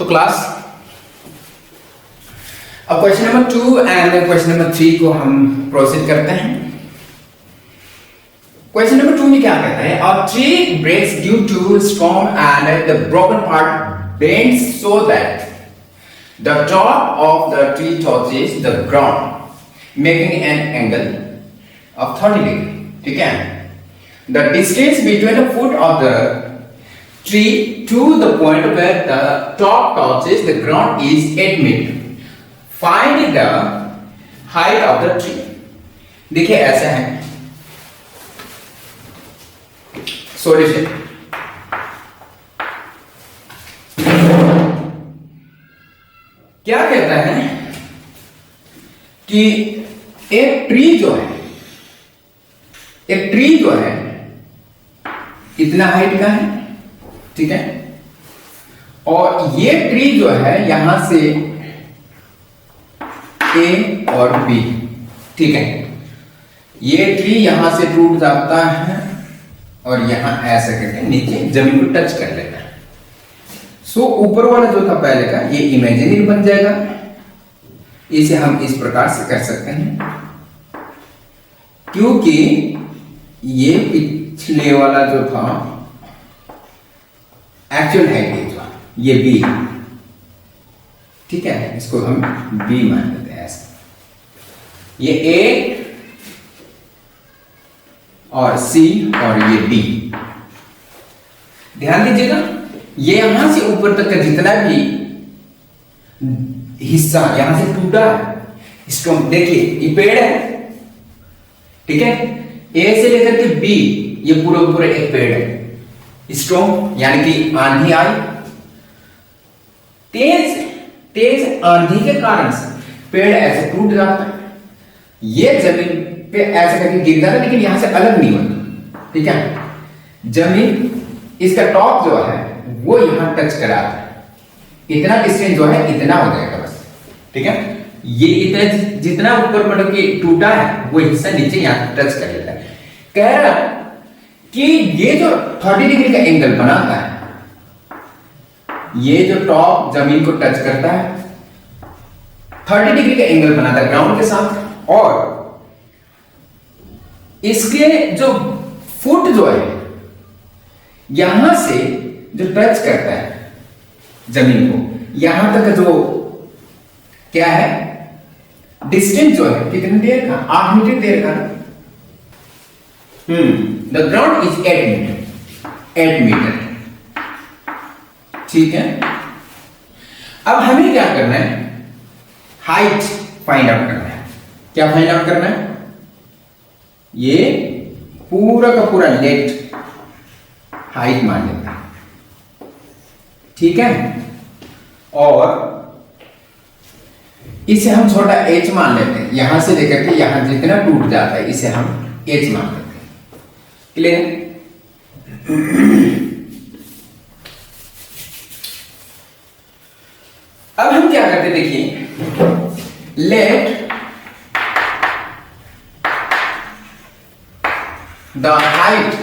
तो क्लास अब question number 2 and question number 3 को हम प्रोसीड करते हैं। क्वेश्चन नंबर 2 में क्या कहता है, a tree breaks due to storm and the broken part bends so that the top of the tree touches the ground making an angle of 30 degree. ठीक है, the distance between the foot of the tree to the point where the top touches the ground is 8 meter. Find the height of the tree. देखिए ऐसा है solution. क्या कहता है कि एक ट्री जो है कितना हाइट का है, ठीक है, और ये ट्री जो है यहां से ए और बी, ठीक है, ये ट्री यहां से टूट जाता है और यहां ऐसे करके नीचे जमीन को टच कर लेता है। सो ऊपर वाला जो था पहले का ये इमेजिनरी बन जाएगा। इसे हम इस प्रकार से कर सकते हैं क्योंकि ये पिछले वाला जो था एक्चुअल हाइट ये बी, ठीक है, इसको हम बी मान लेते हैं ऐसा। ये ए और सी और ये बी। ध्यान दीजिएगा, ये यहां से ऊपर तक का जितना भी हिस्सा यहां से टूटा है, इसको देखिए ये पेड़ है, ठीक है, ए से लेकर के बी ये पूरा एक पेड़ है। स्ट्रॉन्ग यानी कि आंधी आई, तेज आंधी के कारण से पेड़ ऐसे टूट जाता है, ये जमीन पे ऐसे करके गिर जाता है लेकिन यहां से अलग नहीं होता, ठीक है। जमीन इसका टॉप जो है वो यहां टच कराता है, इतना डिस्टेंस जो है इतना हो जाएगा बस, ठीक है। ये इतना जितना ऊपर मतलब कि टूटा है वो हिस्सा नीचे यहां टच कर लेता है। कह रहा कि ये जो 30 डिग्री का एंगल बनाता है, ये जो टॉप जमीन को टच करता है 30 डिग्री का एंगल बनाता है ग्राउंड के साथ, और इसके जो फुट जो है यहां से जो टच करता है जमीन को, यहां तक जो क्या है डिस्टेंस जो है कितनी देर का, 8 मीटर देर का। द ग्राउंड इज 8 मीटर, ठीक है। अब हमें क्या करना है, हाइट फाइंड आउट करना है। क्या फाइंड आउट करना है, ये पूरा का पूरा लेट हाइट मान लेना, ठीक है, और इसे हम छोटा h मान लेते हैं। यहां से लेकर के यहां जितना टूट जाता है इसे हम h मान लेते हैं। क्लियर? अब हम क्या करते देखिए, let the height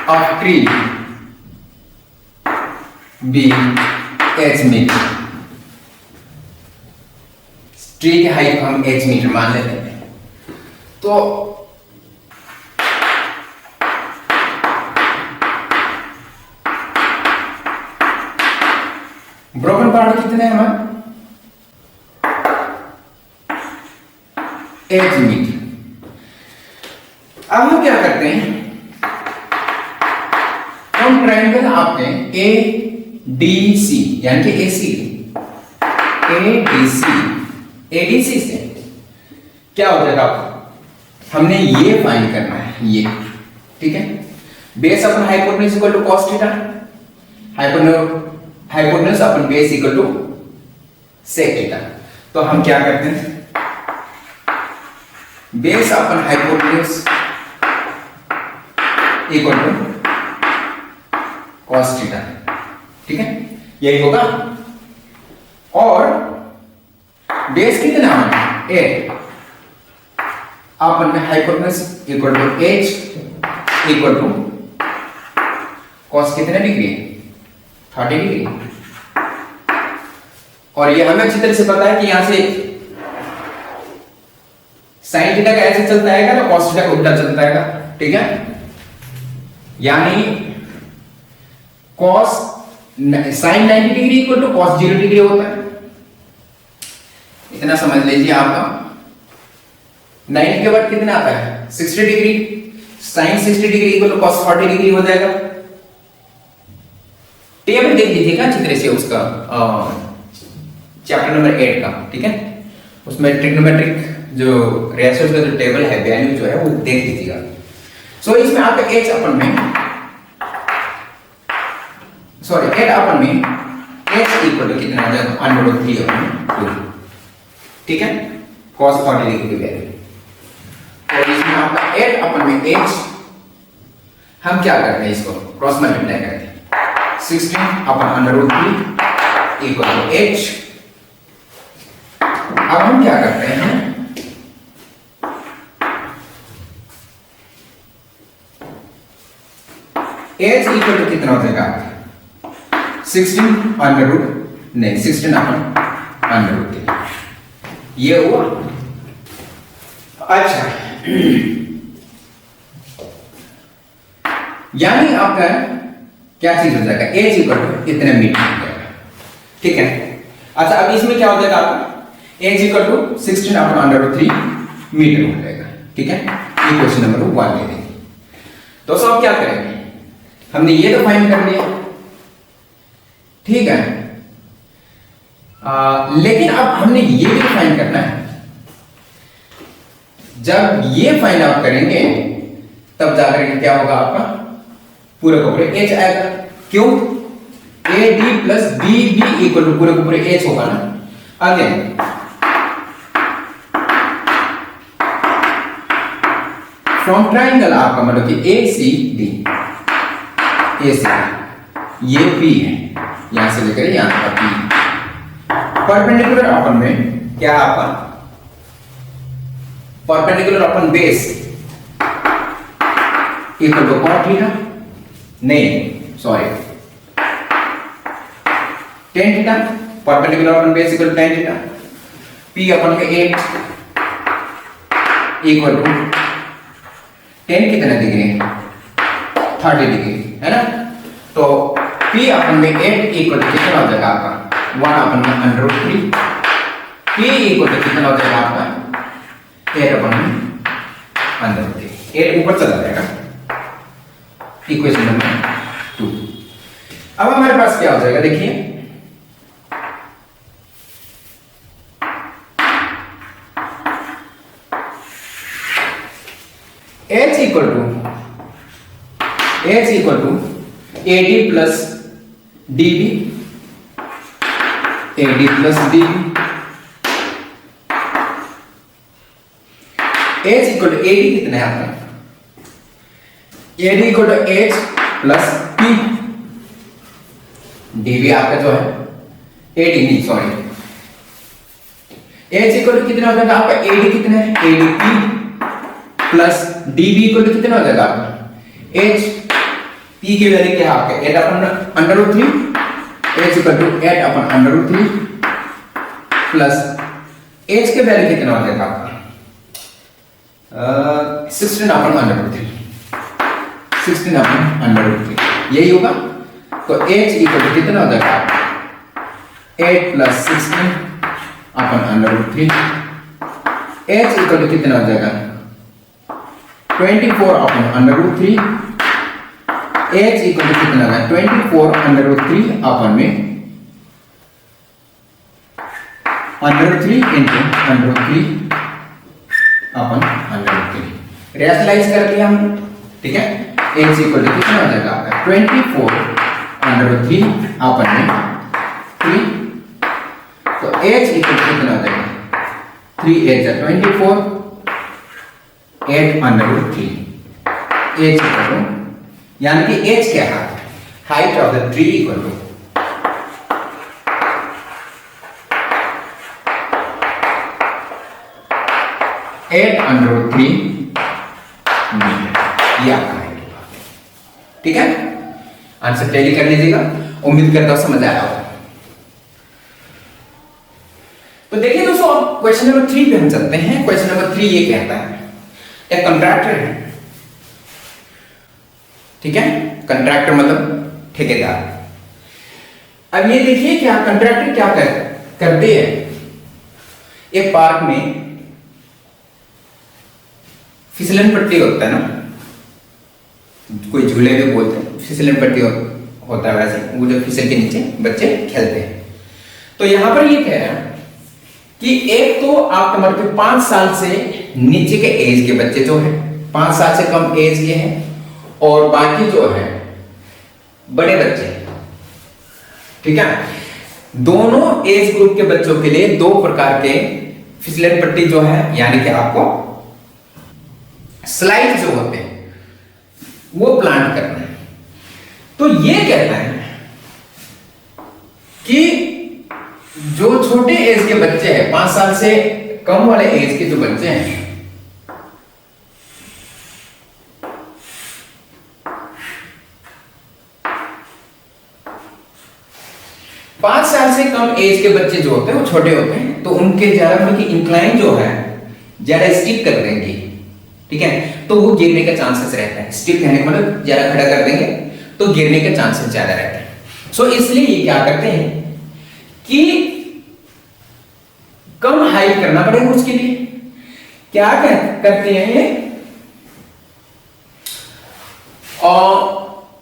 of tree be h metre. Tree की हाइट को हम h मीटर मान लेते हैं। तो ब्रोकन पार्ट कितने हैं हमारे, h मीटर। अब हम क्या करते हैं, हम ट्रायंगल आपके ADC यानी कि ADC से क्या हो जाएगा, हमने ये फाइंड करना है, ये, ठीक है। Base upon hypotenuse equal to cos theta, hypotenuse upon base equal to sec theta. तो हम क्या करते हैं, base upon hypotenuse equal to cos theta, ठीक है, यही होगा। और बेस कितना है 8, अपन में hypotenuse equal to h equal to cos कितने डिग्री है 30 डिग्री। और ये हमें अच्छी तरह से पता है कि यहां से साइन थीटा का ऐसे चलता है तो कॉस थीटा का उल्टा चलता है, ठीक है। यानी cos sine 90 degree equal to cos 0 degree होता है। इतना समझ लीजिए आपका 90 के बाद कितना आता है 60 degree, sine 60 degree equal to cos 40 degree हो जाएगा। टेबल देख लीजिएगा अच्छी तरह से उसका चैप्टर नंबर 8 का, ठीक है। उसमें ट्रिग्नोमेट्रिक जो रेशियोज का जो टेबल है, वैल्यू जो है वो देख लीजिएगा। सो इसमें आपका h अपन में सॉरी h अपन में h इक्वल टू कितना हो जाएगा √3 अपन 2, ठीक है, cos 40 डिग्री की वैल्यू। और इसमें आपका h अपन में h हम क्या करते हैं, इसको क्रॉस मल्टीप्लाई करते हैं, 16 अपन √3 इक्वल टू h। अब हम क्या करते हैं, h इक्वल टू कितना हो जाएगा 16 अपन √3, ये हुआ। अच्छा यानी आपका क्या चीज हो जाएगा, h इक्वल टू इतने मीटर हो जाएगा, ठीक है। अच्छा अब इसमें क्या हो जाएगा आपका h equal to 16 upon √3 metre हो जाएगा, ठीक है। ये क्वेश्चन नंबर 1 ले लेंगे। तो सब क्या करेंगे, हमने ये तो फाइंड कर लिया, ठीक है। लेकिन अब हमने ये भी फाइंड करना है। जब ये फाइंड आउट करेंगे तब जाकर के क्या होगा, आपका पूरे को पूरे h आएगा। क्यों, AD plus BB equal to पूरे को पूरे h होगा ना। अगेन फ्रॉम ट्राइंगल आपका मतलब कि ACD, ये P है, यहां से लेकर यहां तक P। परपेंडिकुलर अपन में क्या है आपका, perpendicular upon base equal to cot theta, नहीं sorry tan theta, perpendicular upon base equal to tan theta. P upon के 8 इक्वल टू tan कितना डिग्री है 30 डिग्री, है ना। तो P अपन में 8 इक्वल टू कितना हो जाएगा आपका 1 अपन में √3, P इक्वल टू कितना हो जाएगा आपका 8 अपन में √3, 8 ऊपर चला जाएगा, इक्वेशन नंबर 2। अब हमारे पास क्या हो जाएगा, देखिए h equal to AD plus DB, AD plus DB, h equal to AD कितना है आपका, AD equal to h plus P, DB आपका जो है AD नहीं सॉरी, h इक्वल टू कितना हो जाएगा आपका, AD कितना है ADP plus DB equal to कितना हो जाएगा आपका h, P की वैल्यू क्या है आपका 8 upon √3, h equal to 8 upon √3 plus h की वैल्यू कितना हो जाएगा आपका 16 अपन √3, 16 अपन √3 यही होगा। तो h इक्वल टू कितना हो जाएगा 8 plus 16 upon √3, h equal to कितना हो जाएगा 24 अपन √3, h इक्वल टू कितना होगा 24 √3 अपन में √3 इंटू √3 अपन √3 रेशनलाइज कर लिया हम, ठीक है। h इक्वल टू कितना हो जाएगा आपका 24 √3 अपन में 3, तो h इक्वल टू कितना हो जाएगा 3 8 जा 24 8 √3, h इक्वल टू यानी कि h क्या है height of the tree equal to √3 metre, ये आपका हाइट होगा, ठीक है। आंसर टैली कर लीजिएगा। उम्मीद करता हूं समझ आया होगा। तो देखिए दोस्तों, अब क्वेश्चन नंबर 3 पे हम चलते हैं। क्वेश्चन नंबर 3 ये कहता है, एक कॉन्ट्रैक्टर है, ठीक है, कॉन्ट्रैक्टर मतलब ठेकेदार। अब ये देखिए क्या कॉन्ट्रैक्टर क्या करते हैं, एक पार्क में फिसलन पट्टी होता है ना, कोई झूले भी बोलते हैं, फिसलन पट्टी होता है वैसे, वो जो फिसल के नीचे बच्चे खेलते हैं। तो यहां पर ये कह रहा है कि एक तो आप समझ के 5 साल से नीचे के एज के बच्चे जो है, 5 साल से कम एज के हैं, और बाकी जो है बड़े बच्चे, ठीक है। दोनों एज ग्रुप के बच्चों के लिए 2 प्रकार के फिसलन पट्टी जो है, यानी कि आपको स्लाइड जो होते हैं वो प्लांट करना है। तो ये कहता है कि जो छोटे एज के बच्चे हैं, 5 साल से कम वाले एज के जो बच्चे हैं, पांच साल से कम एज के बच्चे जो होते हैं वो छोटे होते हैं, तो उनके ज्यादा उनकी इंक्लाइन जो है ज्यादा स्टिक कर देंगे, ठीक है, तो वो गिरने का चांसेस रहता है। स्टिक रहने का मतलब ज्यादा खड़ा कर देंगे तो गिरने के चांसेस ज्यादा रहते हैं। सो इसलिए ये क्या करते हैं कि कम हाइट करना पड़ेगा उसके लिए। क्या करते हैं ये,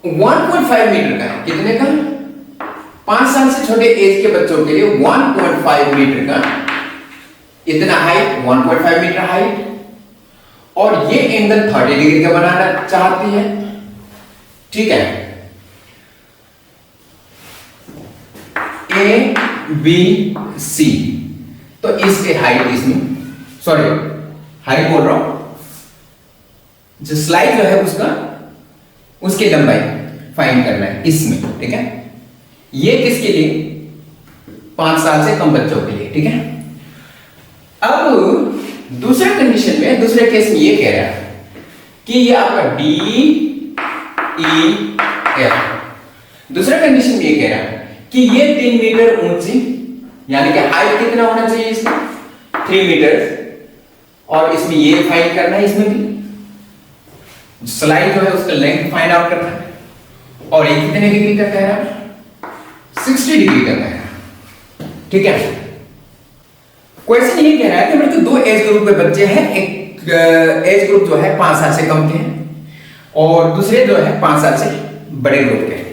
1.5 मीटर का, कितने का, 5 साल से छोटे एज के बच्चों के लिए 1.5 मीटर का इतना हाइट, 1.5 मीटर हाइट, और ये एंगल 30 डिग्री का बनाना चाहती है, ठीक है। ए बी सी, तो इसके हाइट, इसमें सॉरी हाइट बोल रहा हूं, जो स्लाइड जो है उसका, उसकी लंबाई फाइंड करना है इसमें, ठीक है। ये किसके लिए, 5 साल से कम बच्चों के लिए, ठीक है। अब दूसरे कंडीशन में, दूसरे केस में ये कह रहा है कि ये आपका डी ई एफ, दूसरा कंडीशन में ये कह रहा है कि ये 3 मीटर ऊंची, यानी कि हाइट कितना होना चाहिए इसका, 3 मीटर, और इसमें ये फाइंड करना है, इसमें भी स्लाइड जो है उसका लेंथ फाइंड आउट करना है, और ये कितने डिग्री का कह रहा है, 60 डिग्री का कह रहा है, ठीक है। क्वेश्चन ये कह रहा है कि मेरे को 2 एज ग्रुप के बच्चे हैं, एक एज ग्रुप जो है 5 साल से कम के हैं, और दूसरे जो है 5 साल से बड़े ग्रुप के हैं।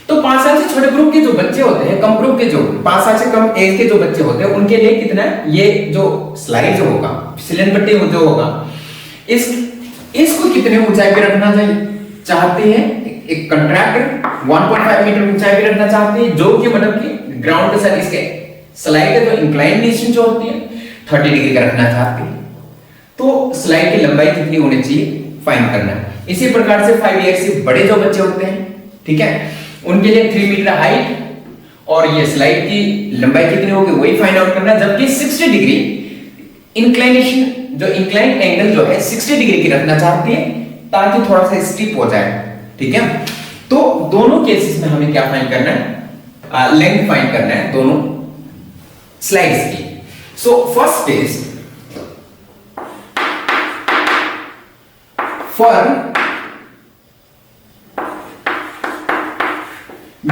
तो 5 साल से छोटे ग्रुप के जो बच्चे होते हैं, कम ग्रुप के जो 5 साल से कम एज के जो बच्चे होते हैं, उनके लिए कितना है, ये जो स्लाइड जो होगा, फिसलन पट्टी जो होगा, इसको कितने ऊंचाई पे रखना चाहते हैं, एक कॉन्ट्रैक्टर 1.5 मीटर ऊंचाई पे रखना चाहते हैं, जो कि मतलब कि ग्राउंड के साथ इसके स्लाइड का जो इंक्लाइनेशन जो होती है 30 डिग्री का रखना चाहते हैं। तो स्लाइड की लंबाई कितनी होनी चाहिए फाइंड करना है। इसी प्रकार से 5 ईयर से बड़े जो बच्चे होते हैं, ठीक है, उनके लिए 3 मीटर हाइट और ये स्लाइड की लंबाई कितनी होगी वही फाइंड आउट करना है, जबकि 60 डिग्री इंक्लाइनेशन, जो इंक्लाइन एंगल जो है 60 डिग्री की रखना चाहती है ताकि थोड़ा सा स्टिप हो जाए, ठीक है। तो दोनों केसेस में हमें क्या फाइंड करना है, लेंथ फाइंड करना है दोनों स्लाइड्स की। So first is for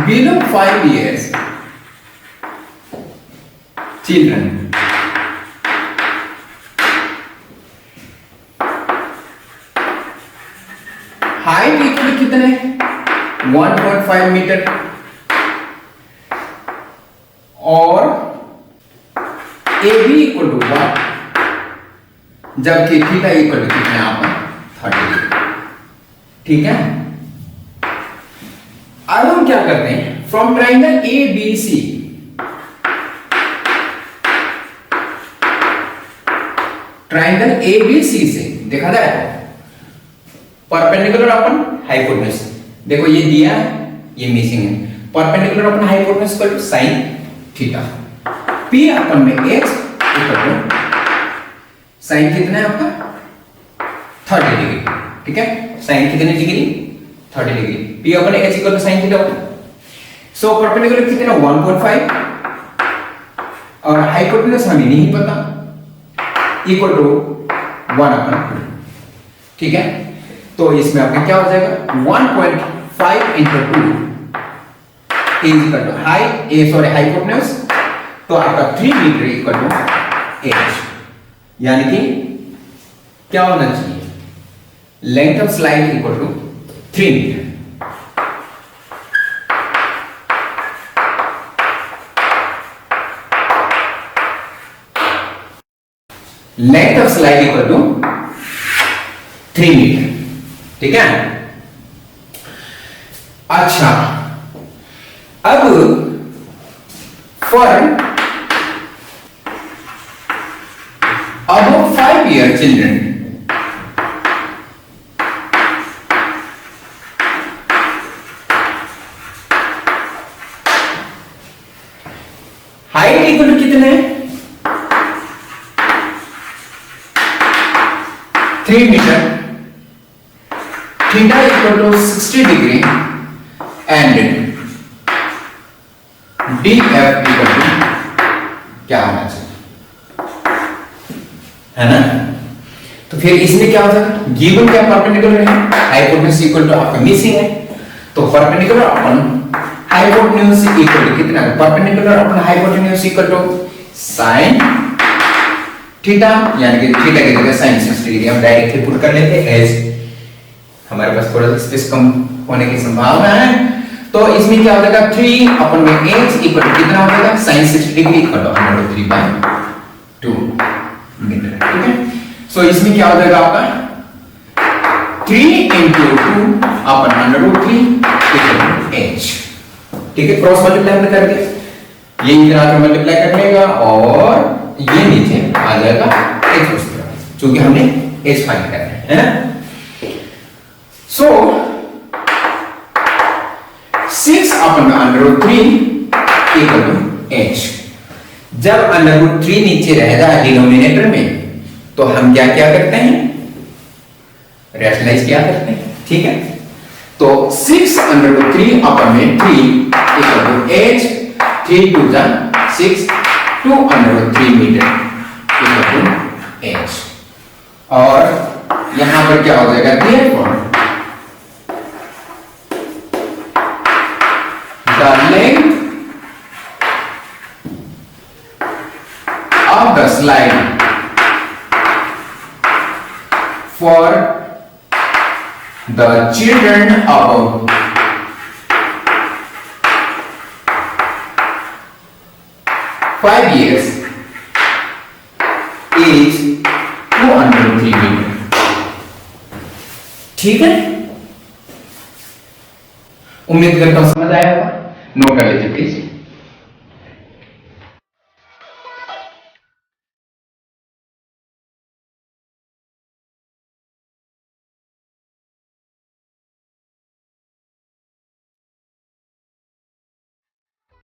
below 5 years children, height equal कितने, 1.5 मीटर, और ए बी इक्वल टू 1, जबकि थीटा इक्वल टू कितने आपका 30, ठीक है। अब हम क्या करते हैं, from triangle A B C, triangle A B C से देखा जाए परपेंडिकुलर अपन हाइपोटेन्यूज, देखो ये दिया है, ये मिसिंग है, perpendicular upon hypotenuse equal to sin theta, p upon में h इक्वल टू sin कितना है आपका 30 डिग्री, ठीक है। sin कितने degree 30 degree, p upon h equal to sin theta होता है। सो परपेंडिकुलर कितना 1.5 और हाइपोटेन्यूज हमें नहीं पता, इक्वल टू 1/2। ठीक है, तो इसमें आपका क्या हो जाएगा 1.5 into 2 is equal to hypotenuse, तो आपका 3 मीटर इक्वल टू एच, यानी कि क्या होना चाहिए length of slide equal to 3 metre. Length of slide equal to 3 metre. ठीक है, अच्छा अब for above 5-year children, height equal to कितने 3 metre, theta equal to 60 degree and D F equal to क्या होना चाहिए, है ना। तो फिर इसमें क्या हो जाएगा, गिवन क्या परपेंडिकुलर है, हाइपोटेन्यूज इक्वल टू आपका मिसिंग है, तो perpendicular upon hypotenuse equal to कितना, perpendicular upon hypotenuse equal to sin theta, यानी कि थीटा की जगह sin 60 डिग्री हम डायरेक्टली पुट कर लेते हैं, एज हमारे पास थोड़ा सा स्पेस कम होने की संभावना है। तो इसमें क्या हो जाएगा 3 अपन में h इक्वल टू कितना हो जाएगा sin 60 degree equal to √3/2 metre. ठीक है, सो इसमें क्या हो जाएगा आपका 3 into 2 upon √3 equal to h। ठीक है, क्रॉस मल्टीप्लाई हमने कर दिया, ये इधर आकर मल्टीप्लाई कर लेगा और ये नीचे आ जाएगा h उस तरह, क्योंकि हमने h फाइंड करना है ना। सो 6 अपन √3 इक्वल टू h। जब √3 नीचे रहेगा डिनोमिनेटर में तो हम क्या क्या करते हैं, रैशनलाइज क्या करते हैं। ठीक है, तो 6 √3 अपन में 3 इक्वल टू h, 3 2 जा 6, 2 √3 मीटर इक्वल टू h, और यहां पर क्या हो जाएगा therefore the length of the slide for the children above 5 years is 203 metre. ठीक है, उम्मीद करता हूं समझ आया होगा, नोट कर लीजिए प्लीज।